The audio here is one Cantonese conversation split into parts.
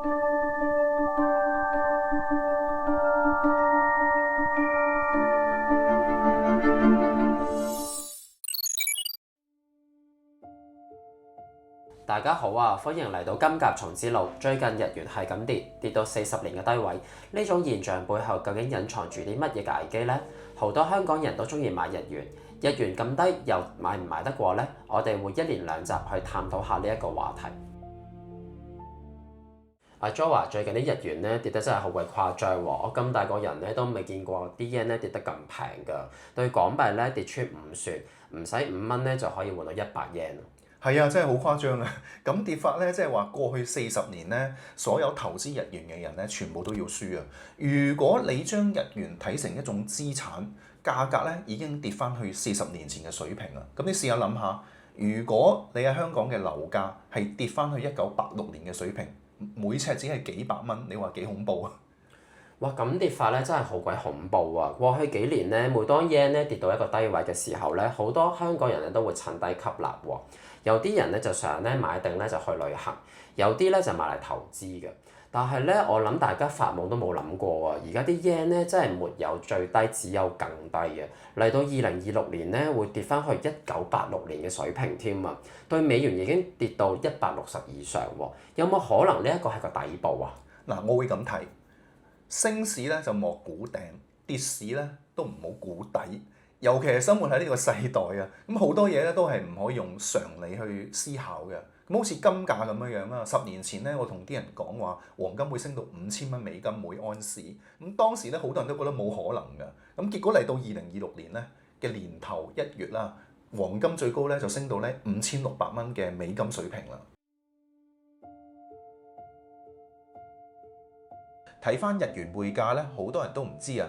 大家好啊，歡迎嚟到金甲蟲之路。最近日元係咁跌到40年嘅低位，呢種現象背後究竟隱藏住啲乜嘢嘅危機呢？好多香港人都中意買日元，日元咁低又買唔買得過呢？我哋會一連兩集去探討下呢一個話題。阿 Jo 話最近啲日元咧跌得真係好鬼誇張喎！我咁大個人咧都未見過啲 yen 咧跌得咁平㗎，對港幣咧跌穿5算，唔使5蚊咧就可以換到100 yen。係啊，真係好誇張啊！咁跌法咧，即係話過去40年咧，所有投資日元嘅人咧，全部都要輸啊！如果你將日元睇成一種資產，價格咧已經跌翻去40年前嘅水平啦。咁你試下諗下，如果你喺香港嘅樓價係跌翻去1986年嘅水平，每尺只係幾百蚊，你話幾恐怖啊？哇！咁跌法咧真係好鬼恐怖啊！過去幾年咧，每當 yen 咧跌到一個低位嘅時候咧，好多香港人咧都會趁低吸納喎。有啲人咧就想咧買定咧就去旅行，有啲咧就買嚟投資嘅。但係咧，我諗大家發夢都冇諗過啊！而家啲 yen 咧真係沒有最低，只有更低嘅。嚟到2026年咧，會跌翻去1986年嘅水平添啊！對美元已經跌到160以上喎。有冇可能呢一個係個底部啊？嗱，我會咁睇，升市咧就莫估頂，跌市咧都唔好估底。尤其係生活喺呢個世代啊，咁好多嘢咧都係唔可以用常理去思考嘅。咁好似金價咁樣啦，10年前咧，我同啲人講話黃金會升到5000蚊美金每安士，咁當時咧好多人都覺得冇可能嘅。咁結果嚟到2026年咧嘅年頭1月啦，黃金最高咧就升到咧5600蚊嘅美金水平啦。睇翻日元匯價咧，好多人都唔知啊。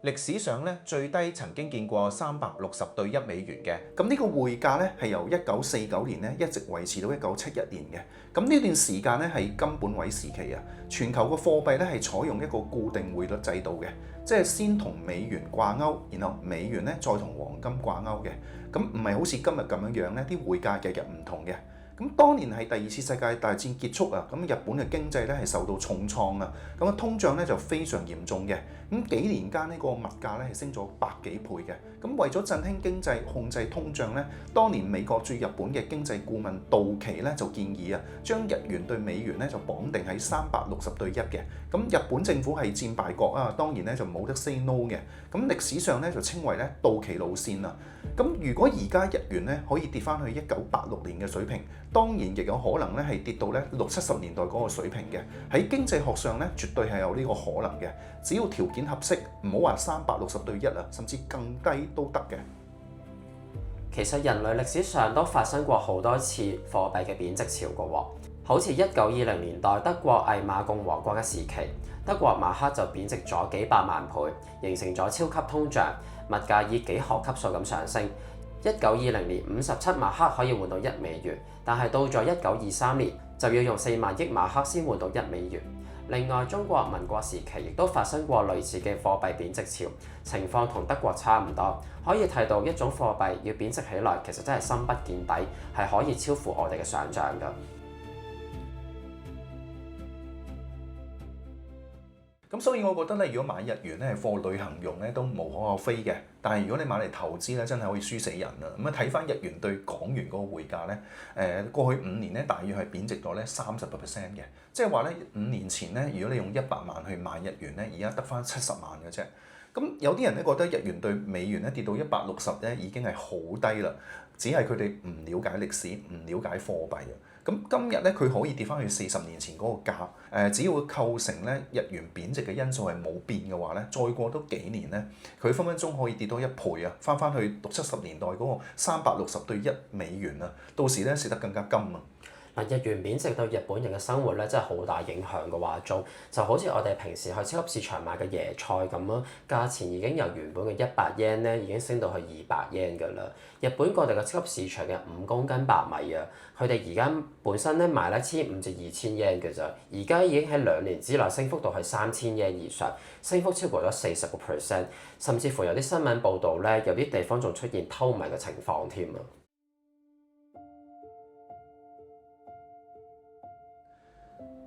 歷史上咧最低曾經見過360對1美元嘅，咁呢個匯價咧係由1949年咧一直維持到1971年嘅。咁呢段時間咧係金本位時期啊，全球個貨幣咧係採用一個固定匯率制度嘅，即係先同美元掛鈎，然後美元咧再同黃金掛鈎嘅。咁唔係好似今日咁樣樣咧，啲匯價日日唔同嘅。咁當年係第2次世界大戰結束啊，咁日本嘅經濟咧係受到重創啊，咁啊通脹咧就非常嚴重嘅，咁幾年間呢個物價咧係升咗100幾倍嘅，咁為咗振興經濟、控制通脹咧，當年美國駐日本嘅經濟顧問杜琪咧就建議啊，將日元對美元咧就綁定喺360對1嘅，咁日本政府係戰敗國啊，當然咧就冇得 say no 嘅，咁歷史上咧就稱為咧杜琪路線啊，咁如果而家日元咧可以跌翻去1986年嘅水平，當然亦有可能咧係跌到咧60、70年代嗰個水平嘅。喺經濟學上咧，絕對係有呢個可能嘅。只要條件合適，唔好話360對1啊，甚至更低都得嘅。其實人類歷史上都發生過好多次貨幣嘅貶值潮嘅喎，好似1920年代德國魏瑪共和國嘅時期，德國馬克就貶值咗幾百萬倍，形成咗超級通脹，物價以幾何級數咁上升。1920年57馬克可以換到1美元，但係到咗1923年就要用4萬億馬克先換到1美元。另外，中國民國時期亦都發生過類似嘅貨幣貶值潮，情況同德國差唔多。可以睇到一種貨幣要貶值起來，其實真係深不見底，係可以超乎我哋嘅想像㗎。咁所以我覺得咧，如果買日元咧係貨旅行用咧，都無可厚非嘅。但係如果你買嚟投資咧，真係可以輸死人啊！咁啊睇翻日元對港元嗰個匯價咧，過去5年咧，大約係貶值咗咧30%嘅。即係話咧5年前咧，如果你用100萬去買日元咧，而家得翻70萬嘅啫。咁有啲人咧覺得日元對美元咧跌到160咧已經係好低啦，只係佢哋唔了解歷史，唔了解貨幣啊。咁今日咧佢可以跌翻去40年前嗰個價，只要構成咧日元貶值嘅因素係冇變嘅話咧，再過多幾年咧，佢分分鐘可以跌多1倍啊，翻去60、70年代嗰個360對1美元啊，到時咧蝕得更加金啊！日元貶值對日本人嘅生活咧，真係好大影響嘅話中，就好似我哋平時去超級市場買嘅椰菜咁咯，價錢已經由原本嘅100 yen 咧，已經升到去200 yen 㗎啦。日本各地嘅超級市場嘅5公斤白米啊，佢哋而家本身咧賣咧1500至2000 yen 嘅咋，而家已經喺2年之內升幅到係3000 yen 以上，升幅超過咗40%，甚至乎有啲新聞報導咧，有啲地方仲出現偷米嘅情況添啊！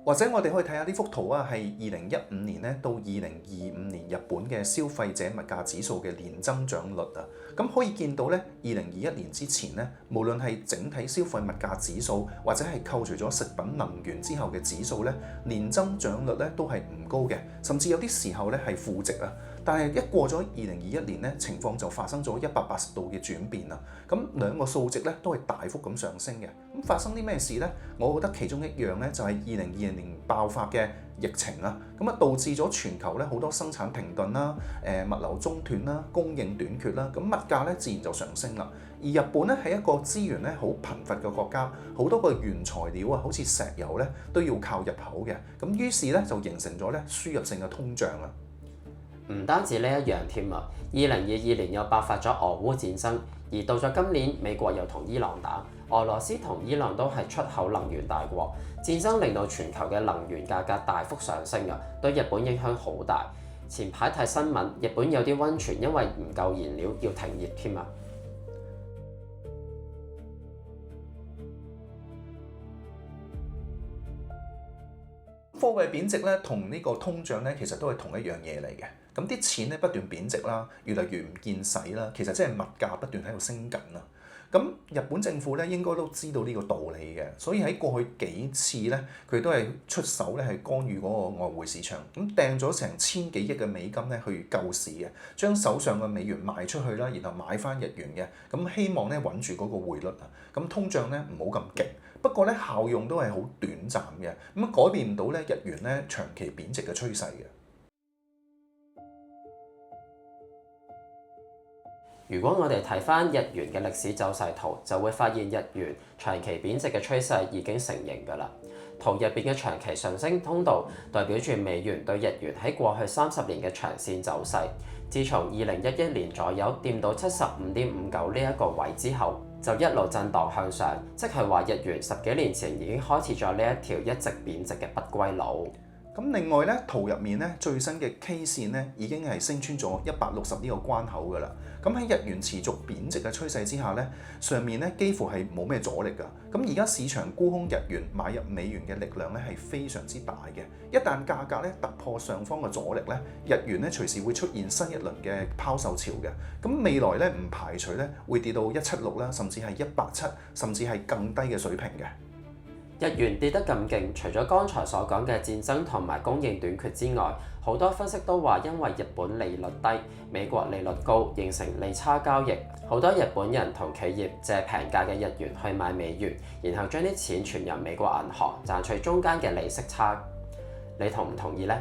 或者我哋可以睇下呢幅圖啊，係2015年咧到2025年日本嘅消費者物價指數嘅年增長率啊。咁可以見到咧，2021年之前咧，無論係整體消費物價指數，或者係扣除咗食品能源之後嘅指數咧，年增長率咧都係唔高嘅，甚至有啲時候咧係負值啊。但係一過咗2021年咧，情況就發生咗180度嘅轉變啦。咁兩個數值咧都係大幅咁上升嘅。咁發生啲咩事咧？我覺得其中一樣咧就係2020年爆發嘅疫情啦。咁啊導致咗全球咧好多生產停頓啦、物流中斷啦、供應短缺啦，咁物價咧自然就上升啦。而日本咧係一個資源咧好貧乏嘅國家，好多個原材料啊，好似石油咧都要靠入口嘅。咁於是咧就形成咗咧輸入性嘅通脹啊。唔單止呢一樣添啊，2022年又爆發咗俄烏戰爭，而到咗今年美國又同伊朗打，俄羅斯同伊朗都係出口能源大國，戰爭令到全球嘅能源價格大幅上升啊，對日本影響好大。前排睇新聞，日本有啲溫泉因為唔夠燃料要停業添啊。貨幣貶值咧，同呢個通脹咧，其實都係同一樣嘢嚟嘅。咁啲錢咧不斷貶值啦，越嚟越唔見使啦，其實即係物價不斷喺度升緊啦。咁日本政府咧應該都知道呢個道理嘅，所以喺過去幾次咧，佢都係出手咧係干預嗰個外匯市場，咁掟咗成1000幾億嘅美金咧去救市嘅，將手上嘅美元賣出去啦，然後買翻日元嘅，咁希望咧穩住嗰個匯率啊，咁通脹咧唔好咁勁。不過咧效用都係好短暫嘅，咁改變唔到咧日元咧長期貶值嘅趨勢嘅。如果我哋睇翻日元嘅歷史走勢圖，就會發現日元長期貶值嘅趨勢已經成形㗎啦。圖入邊嘅長期上升通道代表住美元對日元喺過去30年嘅長線走勢。自從2011年左右掂到75.59呢一個位之後，就一路震盪向上，即係話日元10幾年前已經開始咗呢一條一直貶值嘅不歸路。咁另外咧，圖入面咧最新嘅 K 線咧已經係升穿咗160呢個關口㗎啦。咁喺日元持續貶值嘅趨勢之下咧，上面咧幾乎係冇咩阻力㗎。咁而家市場沽空日元買入美元嘅力量咧係非常之大嘅。一旦價格咧突破上方嘅阻力咧，日元咧隨時會出現新一輪嘅拋售潮嘅。咁未來咧唔排除咧會跌到176啦，甚至係187，甚至係更低嘅水平嘅。日元跌得咁勁，除咗剛才所講嘅戰爭同埋供應短缺之外，好多分析都話因為日本利率低，美國利率高，形成利差交易。好多日本人同企業借平價嘅日元去買美元，然後將啲錢存入美國銀行，賺取中間嘅利息差。你同唔同意呢？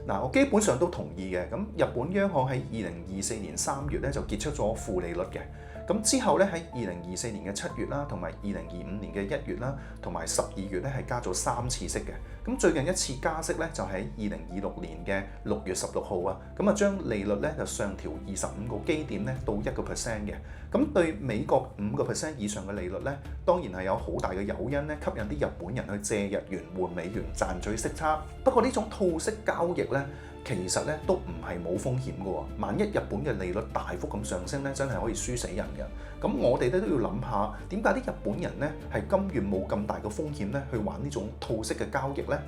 嗱，我基本上都同意嘅。咁日本央行喺2024年3月咧就結束咗負利率嘅。咁之後咧喺2024年嘅7月啦，同埋2025年嘅1月啦，同埋12月咧係加咗3次息嘅。咁最近一次加息咧就喺2026年嘅6月16號啊，咁啊將利率咧就上調25個基點咧到1%嘅。咁對美國5% 以上嘅利率咧，當然係有好大嘅誘因咧，吸引啲日本人去借日元換美元賺取息差。不過呢種套息交易咧，其實咧都唔係冇風險嘅喎，萬一日本嘅利率大幅咁上升咧，真係可以輸死人嘅。咁我哋咧都要諗下，點解啲日本人咧係甘願冇咁大嘅風險咧去玩呢種套息嘅交易咧？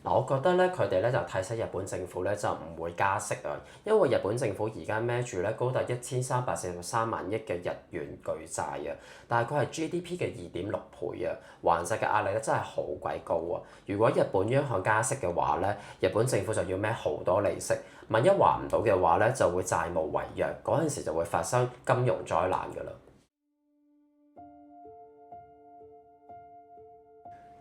我覺得咧，佢哋咧就睇死日本政府咧就唔會加息啊，因為日本政府而家孭住咧高達1343萬億嘅日元巨債啊，大概係 GDP 嘅2.6倍啊，還債嘅壓力咧真係好鬼高啊！如果日本央行加息嘅話咧，日本政府就要孭好多利息，萬一還唔到嘅話咧，就會債務違約，嗰陣時就會發生金融災難㗎啦。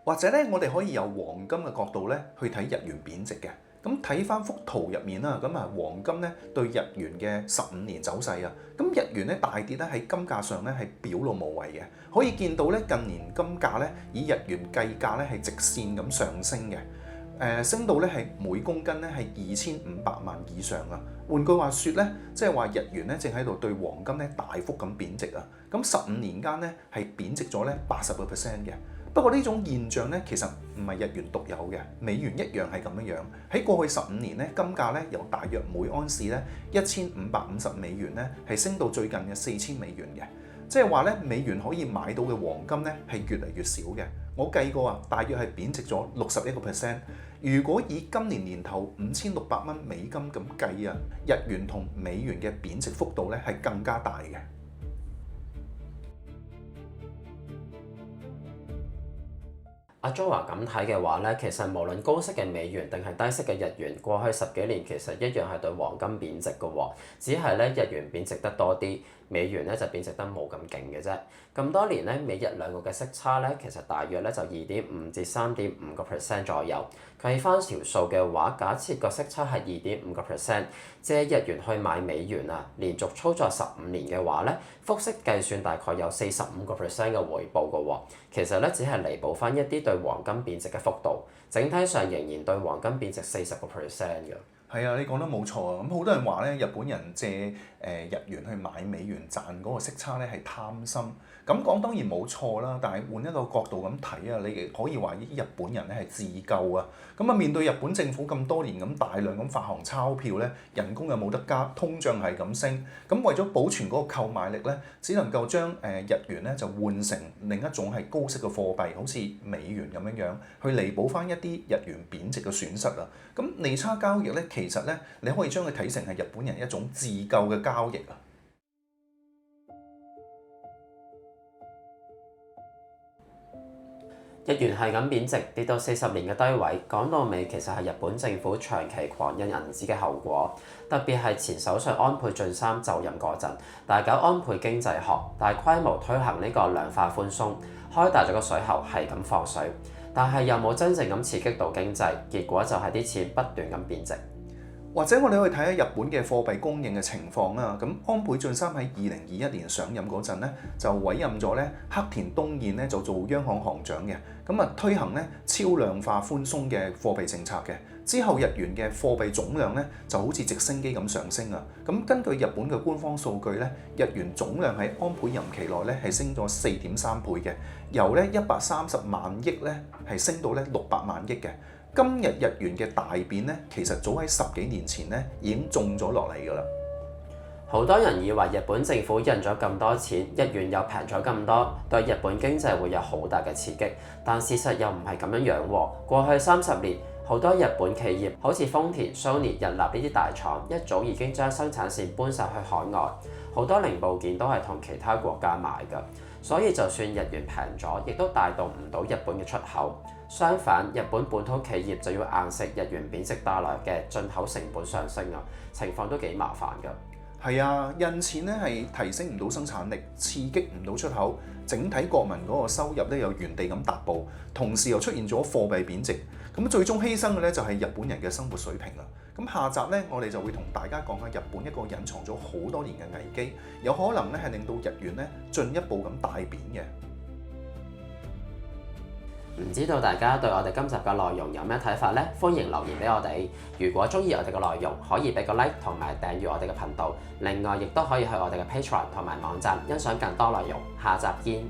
或者咧，我哋可以由黃金嘅角度咧去睇日元貶值嘅。咁睇翻幅圖入面啦，咁啊黃金咧對日元嘅15年走勢啊，咁日元咧大跌咧喺金價上咧係表露無遺嘅。可以見到咧近年金價咧以日元計價咧係直線咁上升嘅，升到咧係每公斤咧係2500萬以上啊。換句話說咧，即係話日元咧正喺度對黃金咧大幅咁貶值啊。咁15年間咧係貶值咗咧80%嘅。不過呢種現象咧，其實唔係日元獨有嘅，美元一樣係咁樣樣。喺過去15年咧，金價咧由大約每盎司咧1550美元咧，係升到最近嘅4000美元嘅。即係話咧美元可以買到嘅黃金咧係越嚟越少嘅。我計過啊，大約係貶值咗61%。如果以今年年頭5600蚊美金咁計啊，日元同美元嘅貶值幅度咧係更加大嘅。阿 Jo 話咁睇嘅話咧，其實無論高息嘅美元定係低息嘅日元，過去10幾年其實一樣係對黃金貶值嘅喎，只係咧日元貶值得多啲，美元咧就貶值得冇咁勁嘅啫。咁多年咧，美日兩個嘅息差咧，其實大約咧就2.5至3.5% 左右。計翻條數嘅話，假設個息差係2.5%，借日元去買美元啊，連續操作15年嘅話咧，複息計算大概有45% 嘅回報嘅喎。其實咧只係彌補翻一啲對黃金貶值嘅幅度，整體上仍然對黃金貶值40% 嘅。係啊，你講得冇錯啊！咁好多人話咧，日本人借日元去買美元賺嗰個息差咧係貪心。咁講當然冇錯啦，但係換一個角度咁睇啊，你亦可以話呢啲日本人咧係自救啊！咁啊面對日本政府咁多年咁大量咁發行鈔票咧，人工又冇得加，通脹係咁升，咁為咗保存嗰個購買力咧，只能夠將日元咧就換成另一種係高息嘅貨幣，好似美元咁樣樣，去彌補翻一啲日元貶值嘅損失啊！咁利差交易咧，其實咧你可以將佢睇成係日本人一種自救嘅交易啊！日元係咁貶值，跌到40年嘅低位，講到尾其實係日本政府長期狂印銀紙嘅後果。特別係前首相安倍晉三就任嗰陣，大搞安倍經濟學，大規模推行呢個量化寬鬆，開大咗個水喉係咁放水，但係又冇真正咁刺激到經濟，結果就係啲錢不斷咁貶值。或者我哋可以睇下日本嘅貨幣供應嘅情況啦。咁安倍晉三喺2021年上任嗰陣咧，就委任咗咧黑田東彥咧就做央行行長嘅，咁啊推行咧超量化寬鬆嘅貨幣政策嘅。之後日元嘅貨幣總量咧就好似直升機咁上升啊！咁根據日本嘅官方數據咧，日元總量喺安倍任期內咧係升咗4.3倍嘅，由咧130萬億咧係升到咧600萬億嘅。今日日元嘅大貶咧，其實早喺10幾年前咧已經種咗落嚟㗎啦。好多人以為日本政府印咗咁多錢，日元又平咗咁多，對日本經濟會有好大嘅刺激，但事實又唔係咁樣樣喎。過去30年，好多日本企業好似豐田、Sony、日立呢啲大廠，一早已經將生產線搬晒去海外，好多零部件都係同其他國家買㗎，所以就算日元平咗，亦都帶動唔到日本嘅出口。相反，日本本土企業就要硬食日元貶值帶來嘅進口成本上升啊，情況都幾麻煩㗎。係啊，印錢咧係提升唔到生產力，刺激唔到出口，整體國民嗰個收入咧又原地咁踏步，同時又出現咗貨幣貶值，咁最終犧牲嘅咧就係日本人嘅生活水平啦。咁下集咧，我哋就會同大家講下日本一個隱藏咗好多年嘅危機，有可能咧係令到日元咧進一步咁大貶嘅。唔知道大家對我哋今集嘅內容有咩睇法呢？歡迎留言俾我哋。如果中意我哋嘅內容，可以俾個 like 同埋訂閱我哋嘅頻道。另外，亦都可以去我哋嘅 Patreon 同埋網站欣賞更多內容。下集見。